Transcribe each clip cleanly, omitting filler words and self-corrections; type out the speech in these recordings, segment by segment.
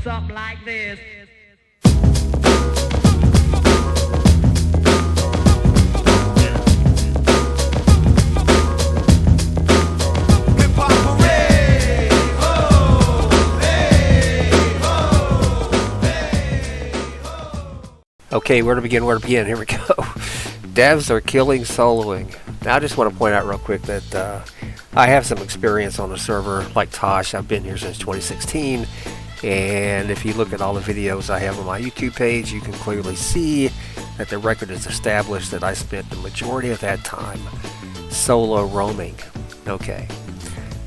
something like this. Okay, where to begin? Here we go. Devs are killing soloing. Now, I just want to point out real quick that I have some experience on a server like Tosh. I've been here since 2016, and if you look at all the videos I have on my YouTube page, you can clearly see that the record is established that I spent the majority of that time solo roaming. Okay,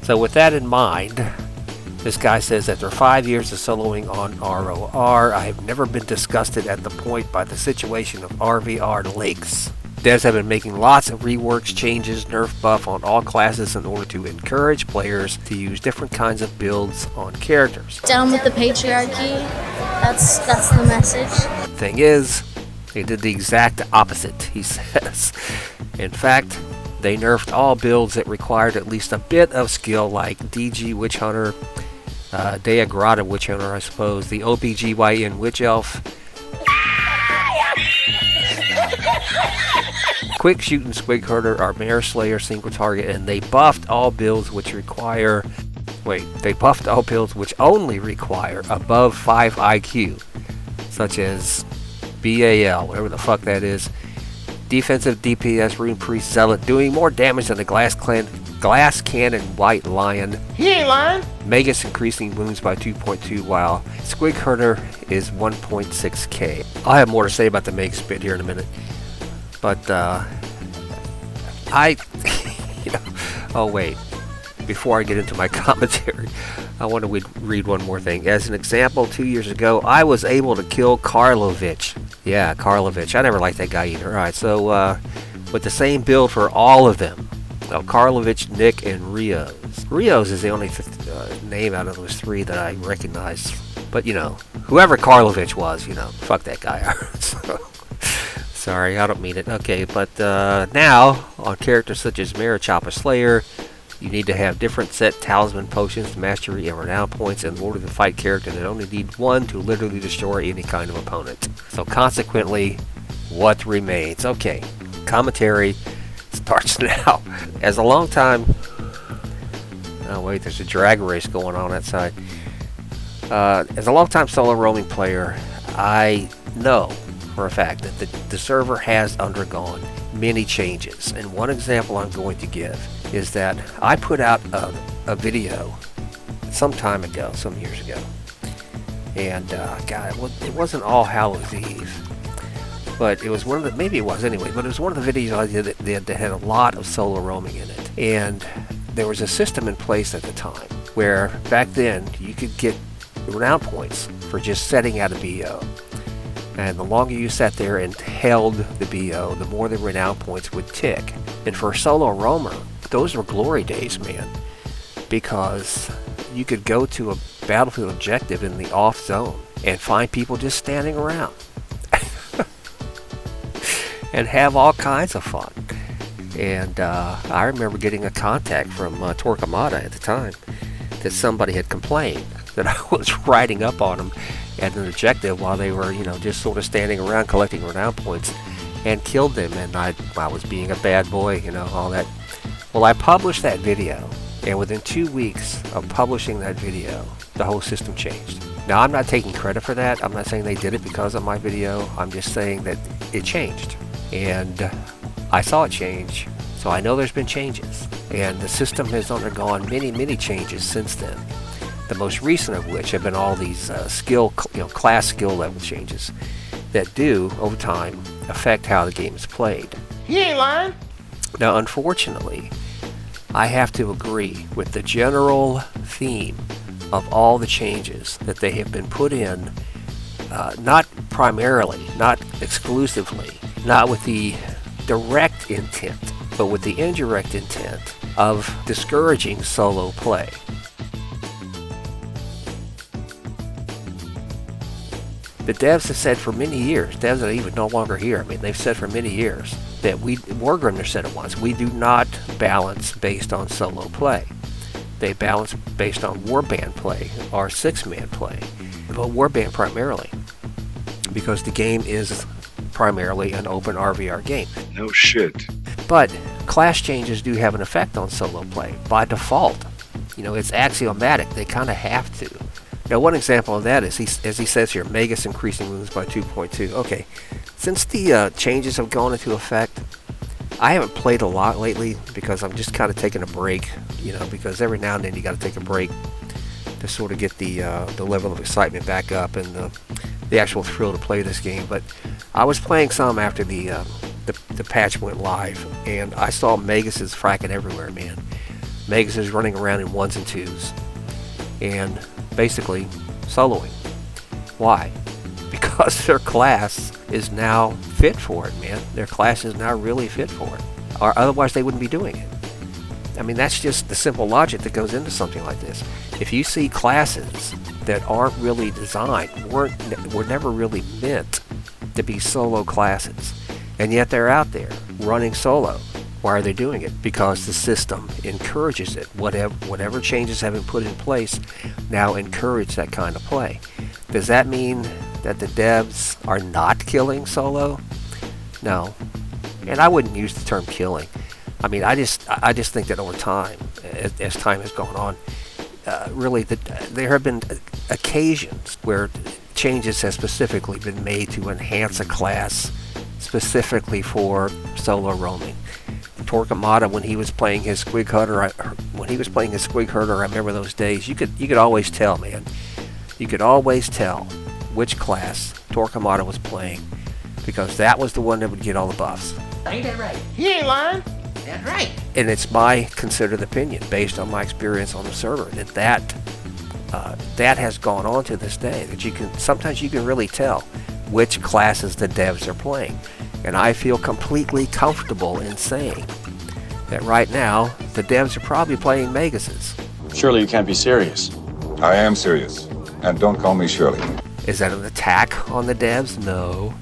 so with that in mind, this guy says after 5 years of soloing on ROR, I have never been disgusted at the point by the situation of RVR links. Devs have been making lots of reworks, changes, nerf buff on all classes in order to encourage players to use different kinds of builds on characters. Down with the patriarchy. That's the message. Thing is, they did the exact opposite, he says. In fact, they nerfed all builds that required at least a bit of skill, like DG Witch Hunter, Deagrada Witch Hunter, I suppose, the OBGYN Witch Elf, Quick Shooting Squig Herder, or Mare Slayer single target, and they buffed all builds which require. They buffed all builds which only require above 5 IQ, such as BAL, whatever the fuck that is, defensive DPS Rune Priest Zealot, doing more damage than the Glass Cannon White Lion. He ain't lying. Magus increasing wounds by 2.2, while Squig Herder is 1.6k. I'll have more to say about the Magus bit here in a minute. But, oh wait, before I get into my commentary, I want to read one more thing. As an example, 2 years ago, I was able to kill Karlovich. Yeah, Karlovich. I never liked that guy either. Alright, so, with the same build for all of them. So, Karlovich, Nick, and Rios. Rios is the only name out of those three that I recognize. But, whoever Karlovich was, fuck that guy. So, sorry, I don't mean it. Okay, but now, on characters such as Marichopper Slayer, you need to have different set talisman potions, mastery, and renown points in order to fight characters that only need one to literally destroy any kind of opponent. So consequently, what remains? Okay, commentary starts now. As a long time... Oh wait, there's a drag race going on outside. As a long-time solo roaming player, I know for a fact that the server has undergone many changes, and one example I'm going to give is that I put out a video some time ago, some years ago, and God, it wasn't All Hallows Eve, but it was one of the, maybe it was anyway, but it was one of the videos I did that had a lot of solo roaming in it, and there was a system in place at the time where back then you could get renown points for just setting out a BO. And the longer you sat there and held the BO, the more the renown points would tick. And for a solo roamer, those were glory days, man. Because you could go to a battlefield objective in the off zone and find people just standing around. And have all kinds of fun. And I remember getting a contact from Torquemada at the time that somebody had complained that I was riding up on them at an objective while they were, just sort of standing around collecting renown points, and killed them, and I was being a bad boy, all that. Well, I published that video, and within 2 weeks of publishing that video, the whole system changed. Now, I'm not taking credit for that. I'm not saying they did it because of my video. I'm just saying that it changed, and I saw it change, so I know there's been changes, and the system has undergone many changes since then. The most recent of which have been all these class skill level changes that do, over time, affect how the game is played. He ain't lying. Now, unfortunately, I have to agree with the general theme of all the changes that they have been put in, not primarily, not exclusively, not with the direct intent, but with the indirect intent of discouraging solo play. The devs have said for many years, devs that are even no longer here, they've said for many years that Wargrimner said it once, we do not balance based on solo play. They balance based on warband play or 6-man play. Well, Warband primarily, because the game is primarily an open RVR game. No shit. But class changes do have an effect on solo play by default. You know, it's axiomatic. They kind of have to. Now, one example of that is, as he says here, Magus increasing wounds by 2.2. Okay, since the changes have gone into effect, I haven't played a lot lately because I'm just kind of taking a break. You know, because every now and then you got to take a break to sort of get the level of excitement back up and the actual thrill to play this game. But I was playing some after the patch went live, and I saw Maguses fracking everywhere, man. Maguses running around in 1s and 2s, and basically soloing. Why? Because their class is now fit for it, man. Their class is now really fit for it. Or otherwise they wouldn't be doing it. I mean, that's just the simple logic that goes into something like this. If you see classes that aren't really designed, were never really meant to be solo classes, and yet they're out there running solo. Why are they doing it? Because the system encourages it. Whatever changes have been put in place now encourage that kind of play. Does that mean that the devs are not killing solo? No. And I wouldn't use the term killing. I mean, I just think that over time, as time has gone on, really there have been occasions where changes have specifically been made to enhance a class specifically for solo roaming. Torquemada, when he was playing his Squig Herder, I remember those days. You could always tell, man. You could always tell which class Torquemada was playing, because that was the one that would get all the buffs. Ain't that right? He ain't lying. That's right. And it's my considered opinion, based on my experience on the server, that has gone on to this day. That sometimes you can really tell which classes the devs are playing. And I feel completely comfortable in saying that right now, the devs are probably playing Maguses. Surely you can't be serious. I am serious. And don't call me Shirley. Is that an attack on the devs? No.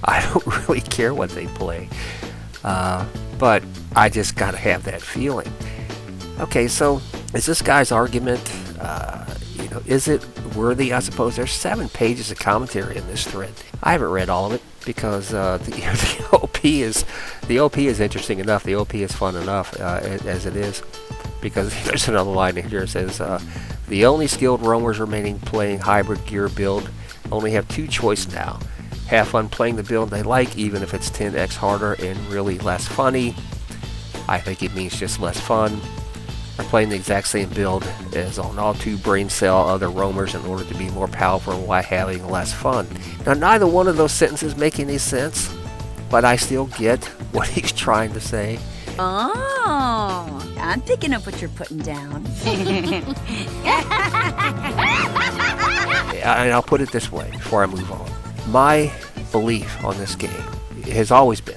I don't really care what they play. But I just gotta have that feeling. Okay, so is this guy's argument, is it worthy? I suppose there's 7 pages of commentary in this thread. I haven't read all of it because the OP is interesting enough. The OP is fun enough as it is, because there's another line in here that says the only skilled roamers remaining playing hybrid gear build only have 2 choices now. Have fun playing the build they like, even if it's 10x harder and really less funny. I think it means just less fun. Or playing the exact same build as on all 2 brain cell other roamers in order to be more powerful while having less fun. Now, neither one of those sentences make any sense, but I still get what he's trying to say. Oh, I'm picking up what you're putting down. And I'll put it this way before I move on. My belief on this game has always been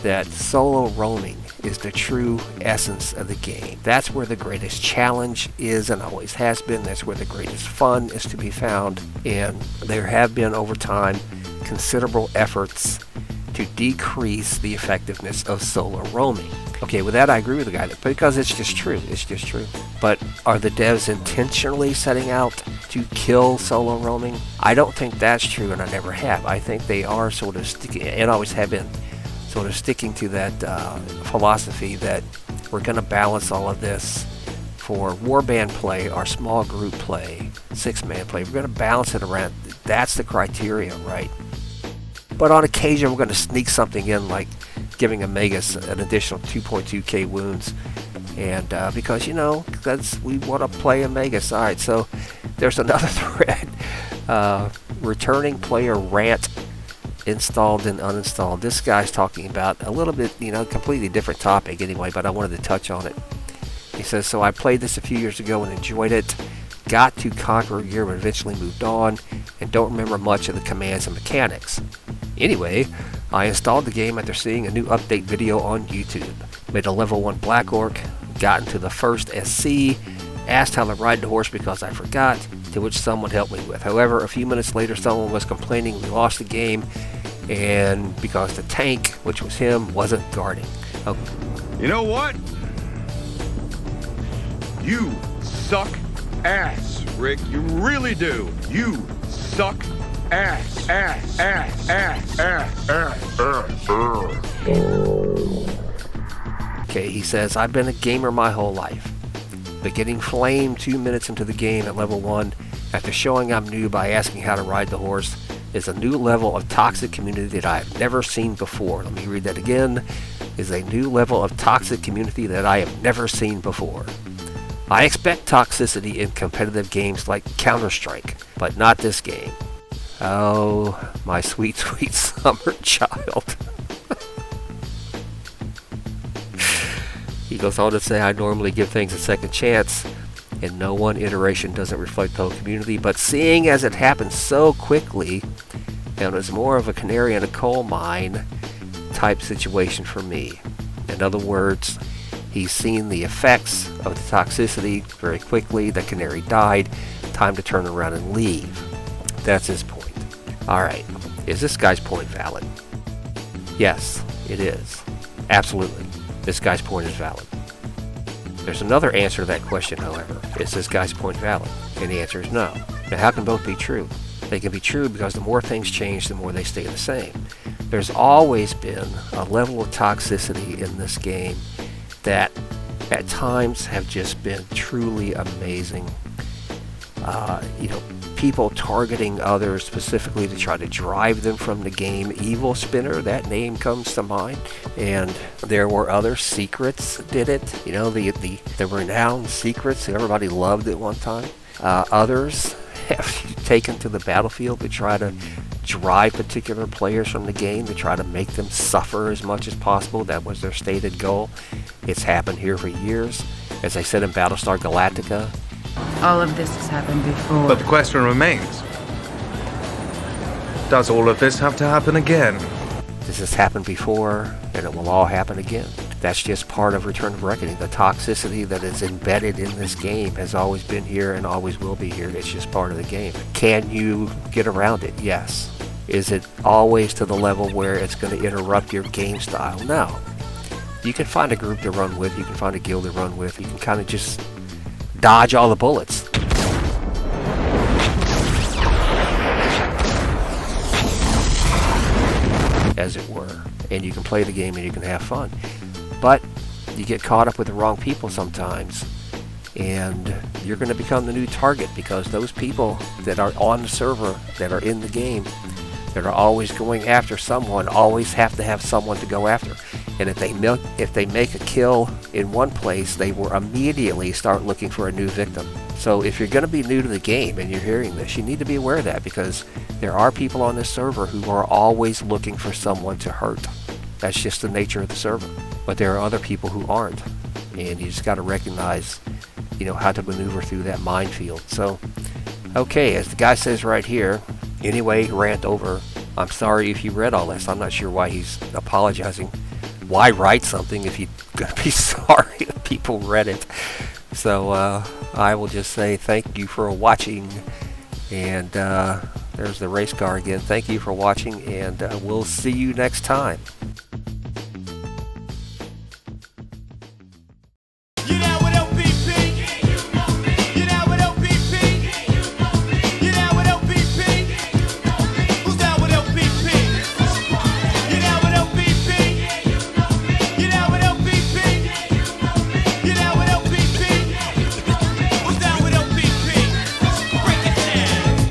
that solo roaming is the true essence of the game. That's where the greatest challenge is and always has been. That's where the greatest fun is to be found. And there have been, over time, considerable efforts to decrease the effectiveness of solo roaming. Okay, with that I agree with the guy, because it's just true. It's just true. But are the devs intentionally setting out to kill solo roaming? I don't think that's true, and I never have. I think they are sort of sticking, and always have been, sort of sticking to that philosophy that we're going to balance all of this for warband play, our small group play, 6-man play. We're going to balance it around. That's the criteria, right? But on occasion, we're going to sneak something in, like giving a Magus an additional 2.2k wounds, and because we want to play a Magus. All right, so there's another thread: returning player rant. Installed and uninstalled. This guy's talking about a little bit, completely different topic anyway, but I wanted to touch on it. He says, so I played this a few years ago and enjoyed it, got to Conqueror Gear but eventually moved on, and don't remember much of the commands and mechanics. Anyway, I installed the game after seeing a new update video on YouTube. Made a level 1 Black Orc, got into the first SC, asked how to ride the horse because I forgot, to which someone helped me with. However, a few minutes later, someone was complaining we lost the game, and because the tank, which was him, wasn't guarding. You know what? You suck ass, Rick. You really do. You suck ass, ass, ass, ass, ass, ass. Okay, he says, I've been a gamer my whole life, but getting flamed 2 minutes into the game at level 1 after showing I'm new by asking how to ride the horse is a new level of toxic community that I have never seen before. Let me read that again. Is a new level of toxic community that I have never seen before. I expect toxicity in competitive games like Counter-Strike, but not this game. Oh, my sweet, sweet summer child. He goes on to say, I normally give things a second chance, and no one iteration doesn't reflect the whole community, but seeing as it happened so quickly, and it was more of a canary in a coal mine type situation for me. In other words, he's seen the effects of the toxicity very quickly. The canary died. Time to turn around and leave. That's his point. Alright, is this guy's point valid? Yes, it is. Absolutely. This guy's point is valid. There's another answer to that question, however. Is this guy's point valid? And the answer is no. Now, how can both be true? They can be true because the more things change, the more they stay the same. There's always been a level of toxicity in this game that at times have just been truly amazing. People targeting others specifically to try to drive them from the game. Evil Spinner, that name comes to mind. And there were other secrets that did it. The renowned secrets that everybody loved at one time. Others have taken to the battlefield to try to drive particular players from the game, to try to make them suffer as much as possible. That was their stated goal. It's happened here for years. As I said in Battlestar Galactica, all of this has happened before. But the question remains, does all of this have to happen again? This has happened before, and it will all happen again. That's just part of Return of Reckoning. The toxicity that is embedded in this game has always been here and always will be here. It's just part of the game. Can you get around it? Yes. Is it always to the level where it's going to interrupt your game style? No. You can find a group to run with. You can find a guild to run with. You can kind of just dodge all the bullets. As it were. And you can play the game and you can have fun. But you get caught up with the wrong people sometimes. And you're going to become the new target because those people that are on the server, that are in the game, that are always going after someone, always have to have someone to go after. And if they make a kill in one place, they will immediately start looking for a new victim. So if you're going to be new to the game and you're hearing this, you need to be aware of that because there are people on this server who are always looking for someone to hurt. That's just the nature of the server. But there are other people who aren't. And you just got to recognize, how to maneuver through that minefield. So, okay, as the guy says right here, anyway, rant over. I'm sorry if you read all this. I'm not sure why he's apologizing. Why write something if you're going to be sorry that people read it? So I will just say thank you for watching. And there's the race car again. Thank you for watching, and we'll see you next time.